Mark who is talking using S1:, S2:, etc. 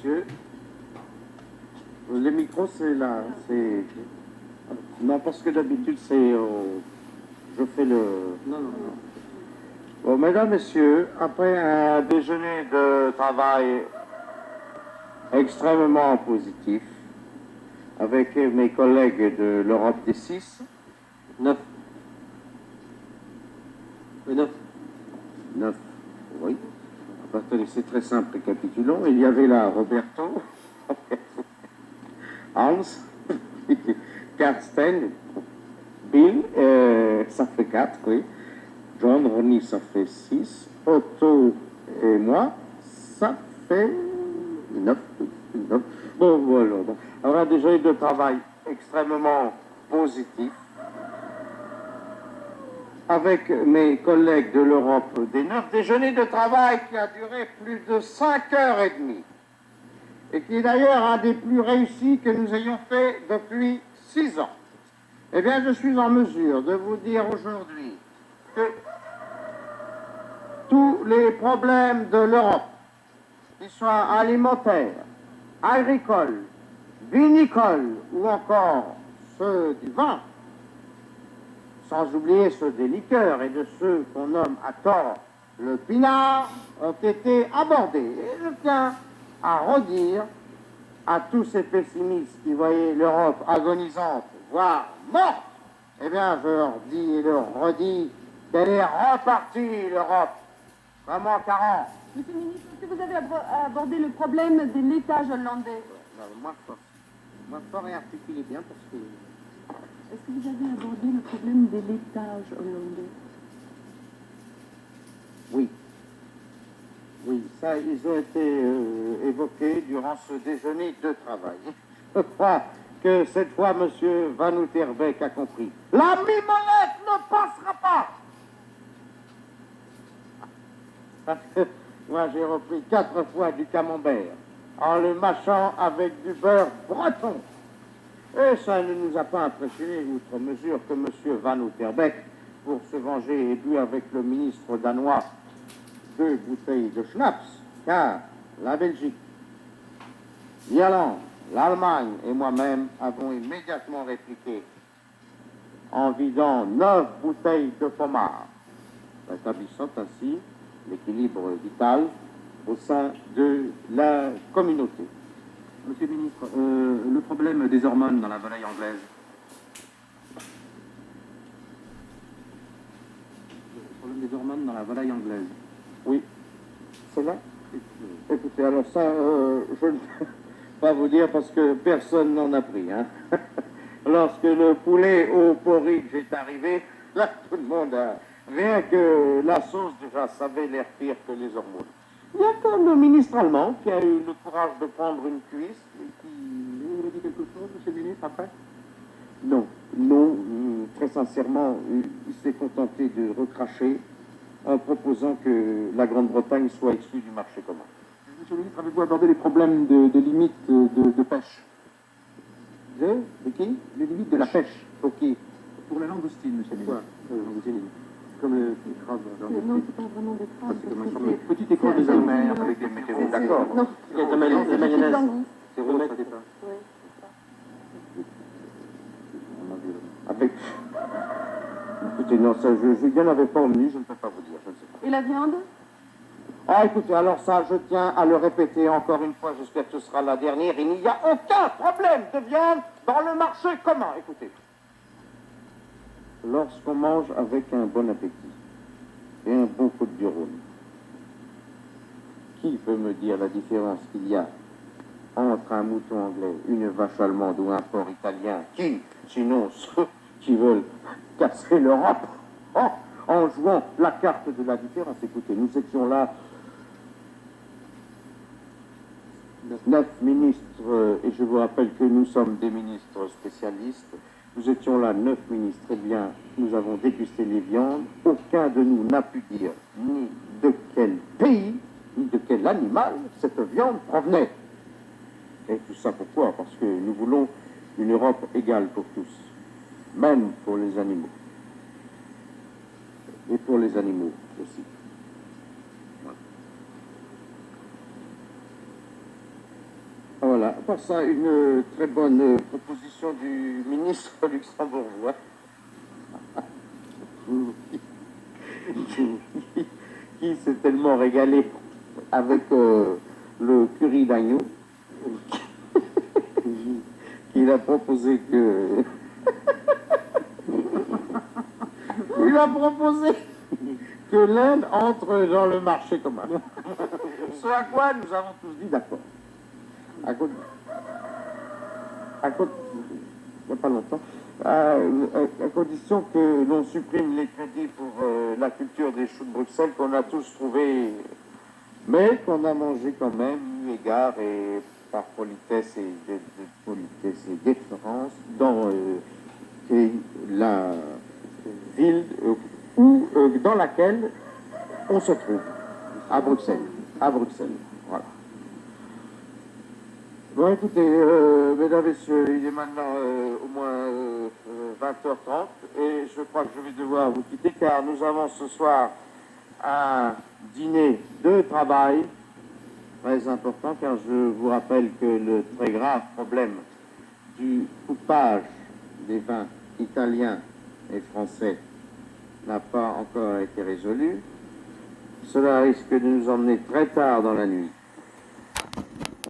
S1: monsieur. Le micro, c'est là. C'est... Non, parce que d'habitude, c'est... Je fais le... Non, non, non. Bon, mesdames, messieurs, après un déjeuner de travail extrêmement positif, avec mes collègues de l'Europe des 6, 9. 9. 9, oui. Attendez, c'est très simple, récapitulons. Il y avait là Roberto, Hans, Karsten, Bill, ça fait 4, oui. John, Ronnie, ça fait 6. Otto et moi, ça fait 9. Bon, voilà. Bon. Alors, un déjeuner de travail extrêmement positif avec mes collègues de l'Europe des 9, déjeuner de travail qui a duré plus de 5h30 et qui est d'ailleurs un des plus réussis que nous ayons fait depuis 6 ans. Eh bien, je suis en mesure de vous dire aujourd'hui que tous les problèmes de l'Europe, qu'ils soient alimentaires, agricoles, vinicoles ou encore ceux du vin, sans oublier ceux des liqueurs et de ceux qu'on nomme à tort le pinard, ont été abordés. Et je tiens à redire à tous ces pessimistes qui voyaient l'Europe agonisante, voire morte, eh bien, je leur dis et leur redis qu'elle est repartie, l'Europe, comme en 40.
S2: Monsieur le ministre, est-ce que vous avez abordé le problème de laitage hollandais?
S1: Moi, fort et articulé bien, parce que...
S2: Est-ce que vous avez abordé le problème des laitages hollandais?
S1: Oui. Oui, ça, ils ont été évoqués durant ce déjeuner de travail. Je crois que cette fois, M. Van Outerbeek a compris. La mimolette ne passera pas. Parce que moi, j'ai repris 4 fois du camembert en le mâchant avec du beurre breton. Et ça ne nous a pas impressionné, outre mesure, que M. Van Outerbeek, pour se venger, ait bu avec le ministre danois 2 bouteilles de schnapps, car la Belgique, l'Irlande, l'Allemagne et moi-même avons immédiatement répliqué en vidant 9 bouteilles de pommard, rétablissant ainsi l'équilibre vital au sein de la communauté.
S3: Monsieur le ministre, le problème des hormones dans la volaille anglaise. Le problème des hormones dans la volaille anglaise.
S1: Oui, c'est là. Écoutez, alors ça, je ne peux pas vous dire parce que personne n'en a pris. Hein. Lorsque le poulet au porridge est arrivé, là, tout le monde a... Rien que la sauce, déjà, savait l'air pire que les hormones. Il y a comme le ministre allemand qui a eu le courage de prendre une cuisse et qui...
S3: Vous avez dit quelque chose, monsieur le ministre, après?
S1: Non, non, très sincèrement, il s'est contenté de recracher en proposant que la Grande-Bretagne soit exclue du marché commun.
S3: Monsieur le ministre, avez-vous abordé les problèmes de limites de pêche?
S1: De qui?
S3: Les limites de la pêche.
S1: Pour qui?
S3: Pour la langoustine, monsieur le ministre. Langoustine, comme le crabe.
S2: Non, c'est pas vraiment des crabes.
S3: C'est comme une petite école des mer avec des météos.
S1: D'accord.
S2: Non,
S1: Il y a de la mayonnaise.
S3: C'est rose, ça dépend.
S2: oui.
S1: Avec... Écoutez, non, ça, il n'y en avait pas au menu, je ne peux pas vous dire, je ne sais pas.
S2: Et la viande?
S1: Ah, écoutez, alors ça, je tiens à le répéter encore une fois, j'espère que ce sera la dernière, il n'y a aucun problème de viande dans le marché commun, écoutez. Lorsqu'on mange avec un bon appétit et un bon coup du Rhône, qui peut me dire la différence qu'il y a entre un mouton anglais, une vache allemande ou un porc italien, qui, sinon ceux qui veulent casser l'Europe, en jouant la carte de la différence. Écoutez, nous étions là 9 ministres, et je vous rappelle que nous sommes des ministres spécialistes. Nous étions là 9 ministres, eh bien, nous avons dégusté les viandes. Aucun de nous n'a pu dire ni de quel pays, ni de quel animal cette viande provenait. Et tout ça pourquoi? Parce que nous voulons une Europe égale pour tous, même pour les animaux. Et pour les animaux aussi. Voilà. part ça, une très bonne proposition du ministre luxembourgeois. qui s'est tellement régalé avec le curry d'agneau qu'il a proposé que il a proposé que l'Inde entre dans le marché commun. Ce à quoi nous avons tous dit d'accord. À il n'y a pas longtemps, à condition que l'on supprime les crédits pour la culture des choux de Bruxelles qu'on a tous trouvés, mais qu'on a mangé quand même, eu égard et par politesse et déférence dans la ville dans laquelle on se trouve, à Bruxelles. À Bruxelles, voilà. Bon, écoutez, mesdames et messieurs, il est maintenant au moins 20h30 et je crois que je vais devoir vous quitter car nous avons ce soir un dîner de travail très important car je vous rappelle que le très grave problème du coupage des vins italiens et français n'a pas encore été résolu. Cela risque de nous emmener très tard dans la nuit.